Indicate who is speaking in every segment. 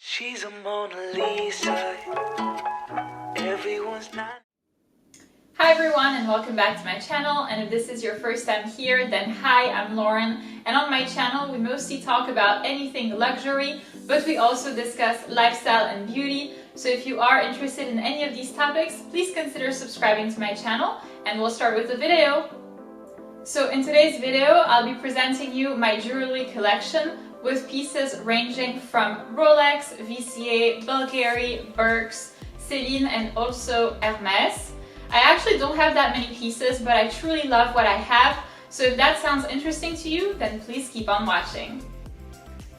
Speaker 1: She's a Mona Lisa. Everyone's not.
Speaker 2: Hi everyone and welcome back to my channel, and if this is your first time here, then hi, I'm Lauren, and on my channel we mostly talk about anything luxury, but we also discuss lifestyle and beauty. So if you are interested in any of these topics, please consider subscribing to my channel, and we'll start with the video. So in today's video, I'll be presenting you my jewelry collection with pieces ranging from Rolex, Vca, Bulgari, Birks, Celine, and also Hermes. I actually don't have that many pieces, but I truly love what I have. So if that sounds interesting to you, then please keep on watching.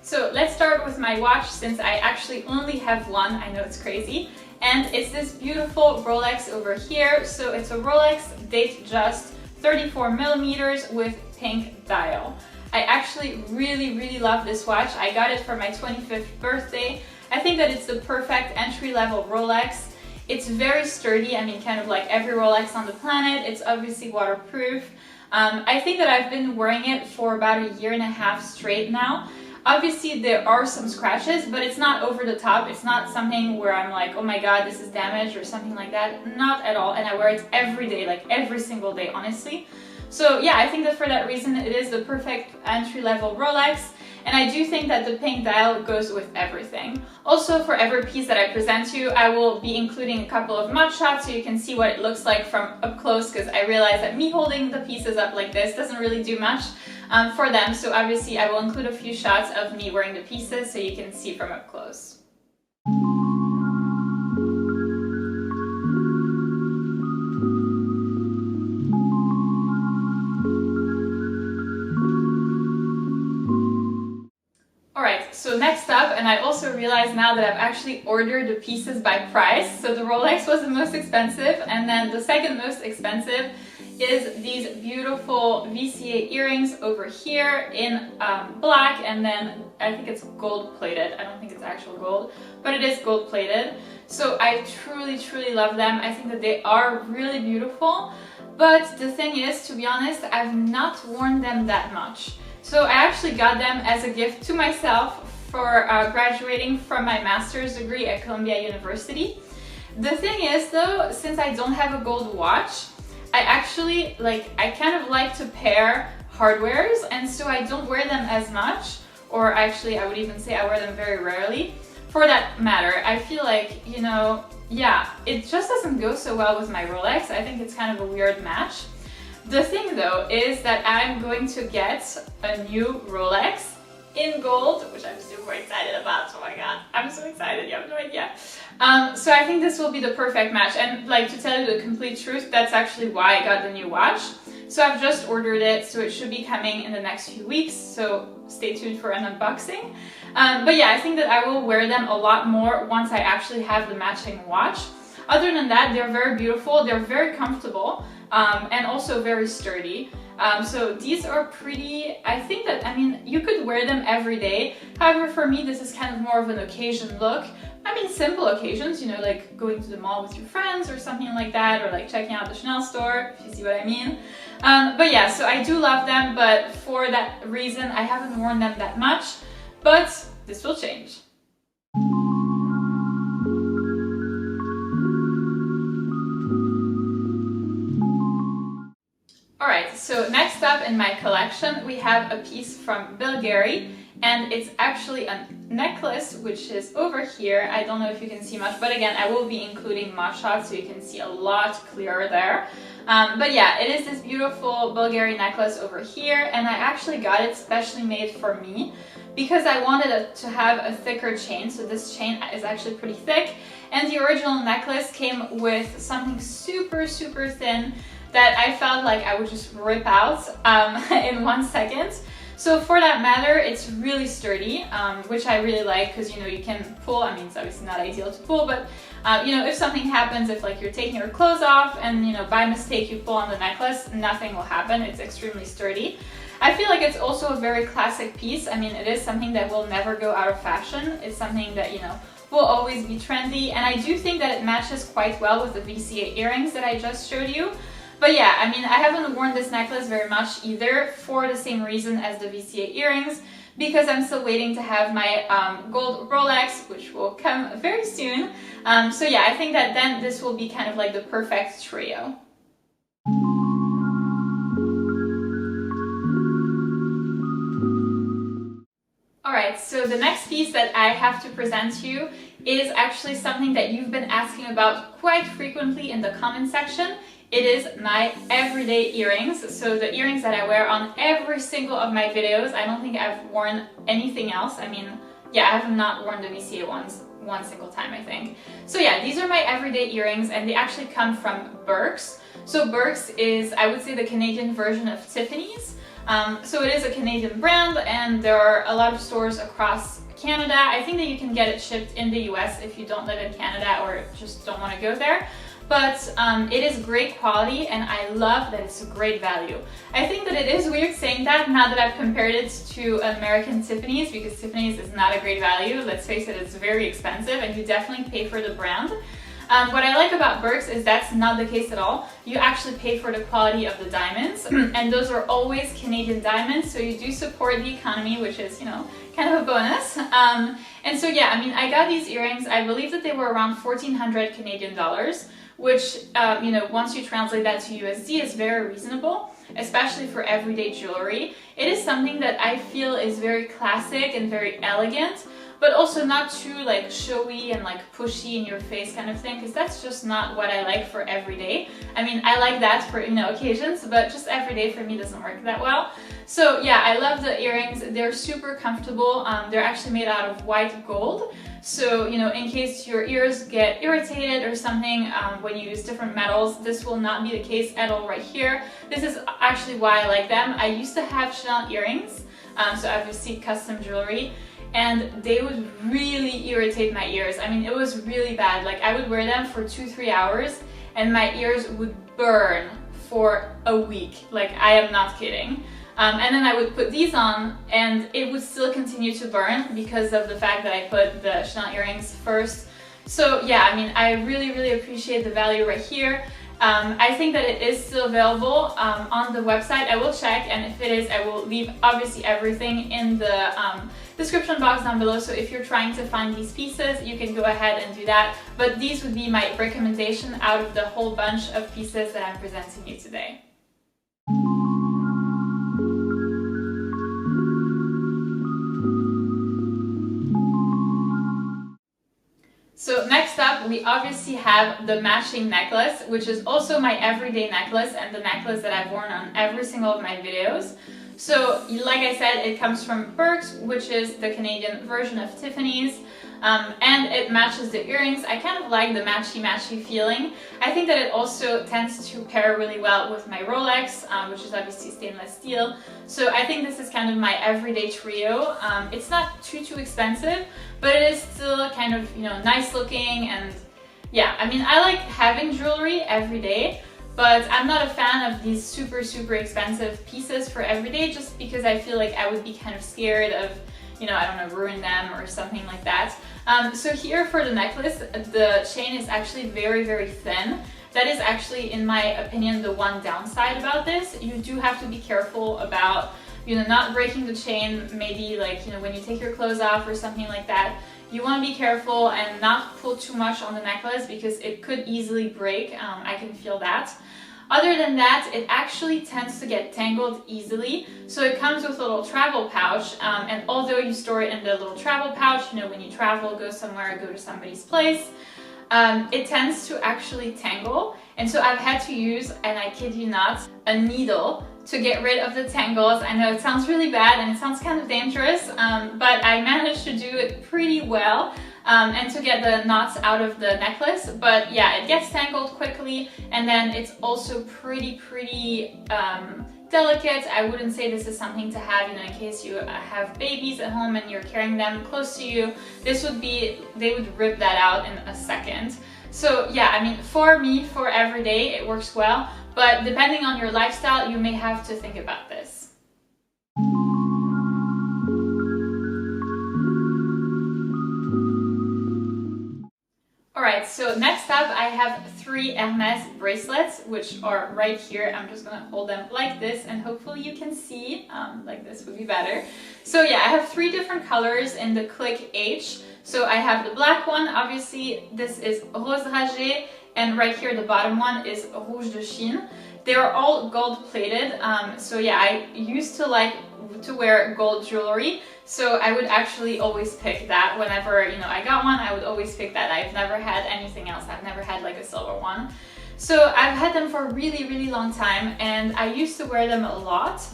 Speaker 2: So let's start with my watch, since I actually only have one. I know it's crazy. And it's this beautiful Rolex over here. So it's a Rolex Datejust 34 millimeters with pink dial. I actually really love this watch. I got it for my 25th birthday. I think that it's the perfect entry-level Rolex. It's very sturdy, I mean kind of like every Rolex on the planet. It's obviously waterproof. I think that I've been wearing it for about a year and a half straight now. Obviously there are some scratches, but it's not over the top. It's not something where I'm like, oh my god, this is damaged or something like that. Not at all, and I wear it every day, like every single day, honestly. So yeah, I think that for that reason it is the perfect entry-level Rolex, and I do think that the pink dial goes with everything. Also, for every piece that I present to you, I will be including a couple of mug shots so you can see what it looks like from up close, because I realize that me holding the pieces up like this doesn't really do much for them. So obviously I will include a few shots of me wearing the pieces so you can see from up close. Alright, so next up, and I also realize now that I've actually ordered the pieces by price. So the Rolex was the most expensive, and then the second most expensive is these beautiful Vca earrings over here in black, and then I think it's gold plated. I don't think it's actual gold, but it is gold plated. So I truly love them. I think that they are really beautiful, but the thing is, to be honest, I've not worn them that much. So I actually got them as a gift to myself for graduating from my master's degree at Columbia University. The thing is though, since I don't have a gold watch, I actually I kind of like to pair hardwares, and so I don't wear them as much, or actually I would even say I wear them very rarely. For that matter, I feel like, you know, yeah, it just doesn't go so well with my Rolex. I think it's kind of a weird match. The thing though is that I'm going to get a new Rolex in gold, which I'm super excited about. Oh my god, I'm so excited, you have no idea. So I think this will be the perfect match, and like, to tell you the complete truth, that's actually why I got the new watch. So I've just ordered it, so it should be coming in the next few weeks, so stay tuned for an unboxing. But yeah, I think that I will wear them a lot more once I actually have the matching watch. Other than that, they're very beautiful, they're very comfortable, and also very sturdy. So these are pretty, I think that, I mean, you could wear them every day. However, for me, this is kind of more of an occasion look. I mean, simple occasions, you know, like going to the mall with your friends or something like that, or like checking out the Chanel store, if you see what I mean. But yeah, so I do love them, but for that reason, I haven't worn them that much, but this will change. Alright, so next up in my collection we have a piece from Bulgari, and it's actually a necklace which is over here. I don't know if you can see much, but again, I will be including mug shots so you can see a lot clearer there. But yeah, it is this beautiful Bulgari necklace over here, and I actually got it specially made for me because I wanted it to have a thicker chain. So this chain is actually pretty thick, and the original necklace came with something super thin that I felt like I would just rip out in 1 second. So for that matter, it's really sturdy, which I really like, because, you know, you can pull. I mean, it's obviously not ideal to pull, but you know, if something happens, if like you're taking your clothes off and, you know, by mistake you pull on the necklace, nothing will happen. It's extremely sturdy. I feel like it's also a very classic piece. I mean, it is something that will never go out of fashion. It's something that, you know, will always be trendy, and I do think that it matches quite well with the Vca earrings that I just showed you. But yeah, I mean, I haven't worn this necklace very much either, for the same reason as the Vca earrings, because I'm still waiting to have my gold Rolex, which will come very soon. So yeah, I think that then this will be kind of like the perfect trio. Alright, so the next piece that I have to present to you is actually something that you've been asking about quite frequently in the comment section. It is my everyday earrings. So the earrings that I wear on every single of my videos. I don't think I've worn anything else. I mean, yeah, I have not worn the Vca ones one single time, I think. So yeah, these are my everyday earrings, and they actually come from Birks. So Birks is, I would say, the Canadian version of Tiffany's. So it is a Canadian brand, and there are a lot of stores across Canada. I think that you can get it shipped in the US if you don't live in Canada or just don't want to go there. But it is great quality, and I love that it's a great value. I think that it is weird saying that now that I've compared it to American Tiffany's, because Tiffany's is not a great value. Let's face it, it's very expensive, and you definitely pay for the brand. What I like about Birks is that's not the case at all. You actually pay for the quality of the diamonds, and those are always Canadian diamonds, so you do support the economy, which is, you know, kind of a bonus. And so yeah, I mean, I got these earrings, I believe that they were around 1,400 Canadian dollars, which, you know, once you translate that to USD is very reasonable, especially for everyday jewelry. It is something that I feel is very classic and very elegant, but also not too like showy and like pushy in your face kind of thing, because that's just not what I like for every day. I mean, I like that for, you know, occasions, but just every day for me doesn't work that well. So yeah, I love the earrings. They're super comfortable. They're actually made out of white gold. So, you know, in case your ears get irritated or something when you use different metals, this will not be the case at all right here. This is actually why I like them. I used to have Chanel earrings, so I've received custom jewelry, and they would really irritate my ears. I mean, it was really bad. Like, I would wear them for 2-3 hours and my ears would burn for a week. Like, I am not kidding. And then I would put these on and it would still continue to burn because of the fact that I put the Chanel earrings first. So yeah, I mean, I really, really appreciate the value right here. I think that it is still available on the website. I will check, and if it is, I will leave obviously everything in the description box down below. So if you're trying to find these pieces, you can go ahead and do that. But these would be my recommendation out of the whole bunch of pieces that I'm presenting you today. So next up, we obviously have the matching necklace, which is also my everyday necklace and the necklace that I've worn on every single of my videos. So like I said, it comes from Birks, which is the Canadian version of Tiffany's, and it matches the earrings. I kind of like the matchy-matchy feeling. I think that it also tends to pair really well with my Rolex, which is obviously stainless steel. So I think this is kind of my everyday trio. It's not too expensive, but it is still kind of, you know, nice looking. And yeah, I mean, I like having jewelry every day, but I'm not a fan of these super expensive pieces for every day, just because I feel like I would be kind of scared of, you know, I don't know, ruin them or something like that. So here for the necklace, the chain is actually very thin. That is actually, in my opinion, the one downside about this. You do have to be careful about, you know, not breaking the chain, maybe like, you know, when you take your clothes off or something like that. You want to be careful and not pull too much on the necklace because it could easily break. I can feel that. Other than that, it actually tends to get tangled easily. So it comes with a little travel pouch, and although you store it in the little travel pouch, you know, when you travel, go somewhere, go to somebody's place, it tends to actually tangle. And so I've had to use, and I kid you not, a needle to get rid of the tangles. I know it sounds really bad and it sounds kind of dangerous, but I managed to do it pretty well. And to get the knots out of the necklace. But yeah, it gets tangled quickly, and then it's also pretty delicate. I wouldn't say this is something to have, you know, in case you have babies at home and you're carrying them close to you. This would be, they would rip that out in a second. So yeah, I mean, for me, for every day, it works well, but depending on your lifestyle, you may have to think about this. Alright, so next up I have 3 Hermes bracelets, which are right here. I'm just gonna hold them like this and hopefully you can see, like this would be better. So yeah, I have 3 different colors in the Click H. So I have the black one, obviously this is Rose Dragé, and right here the bottom one is Rouge de Chine. They're all gold plated, so yeah, I used to like to wear gold jewelry, so I would actually always pick that whenever, you know, I got one. I would always pick that. I've never had anything else. I've never had like a silver one. So I've had them for a really long time, and I used to wear them a lot.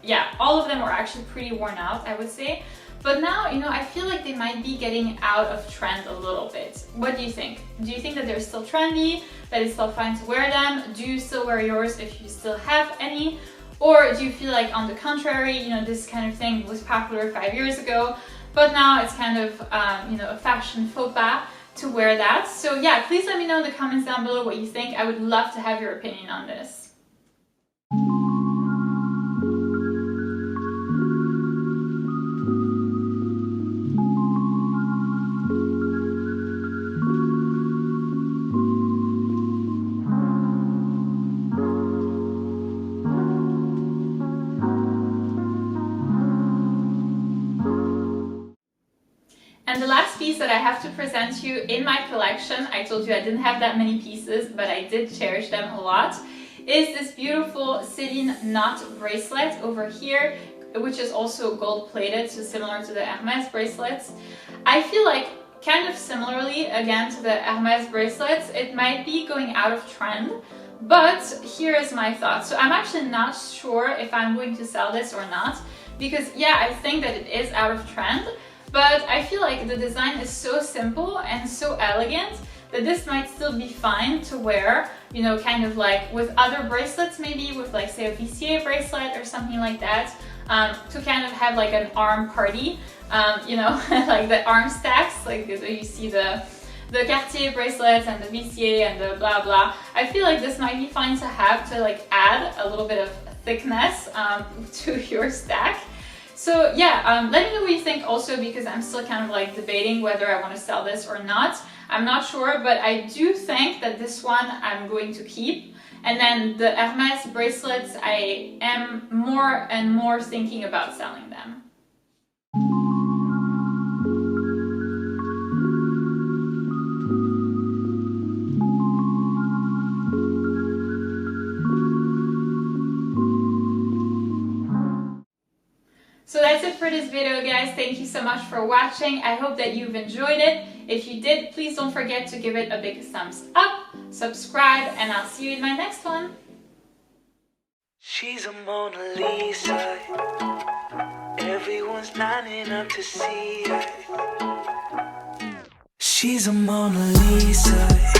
Speaker 2: Yeah, all of them are actually pretty worn out, I would say. But now, you know, I feel like they might be getting out of trend a little bit. What do you think? Do you think that they're still trendy, that it's still fine to wear them? Do you still wear yours if you still have any? Or do you feel like, on the contrary, you know, this kind of thing was popular 5 years ago, but now it's kind of, you know, a fashion faux pas to wear that? So yeah, please let me know in the comments down below what you think. I would love to have your opinion on this. And the last piece that I have to present to you in my collection, I told you I didn't have that many pieces, but I did cherish them a lot, is this beautiful Celine knot bracelet over here, which is also gold plated, so similar to the Hermes bracelets. I feel like, kind of similarly again to the Hermes bracelets, it might be going out of trend, but here is my thought. So I'm actually not sure if I'm going to sell this or not, because yeah, I think that it is out of trend, but I feel like the design is so simple and so elegant that this might still be fine to wear, you know, kind of like with other bracelets, maybe with like, say, a Vca bracelet or something like that, to kind of have like an arm party, you know, like the arm stacks, like you see the Cartier bracelets and the Vca and the blah blah. I feel like this might be fine to have to like add a little bit of thickness to your stack. So yeah, let me know what you think also, because I'm still kind of like debating whether I want to sell this or not. I'm not sure, but I do think that this one I'm going to keep. And then the Hermes bracelets, I am more and more thinking about selling them. So that's it for this video, guys. Thank you so much for watching. I hope that you've enjoyed it. If you did, please don't forget to give it a big thumbs up, subscribe, and I'll see you in my next one.
Speaker 1: She's a Mona Lisa. Everyone's lining up to see her. She's a Mona Lisa.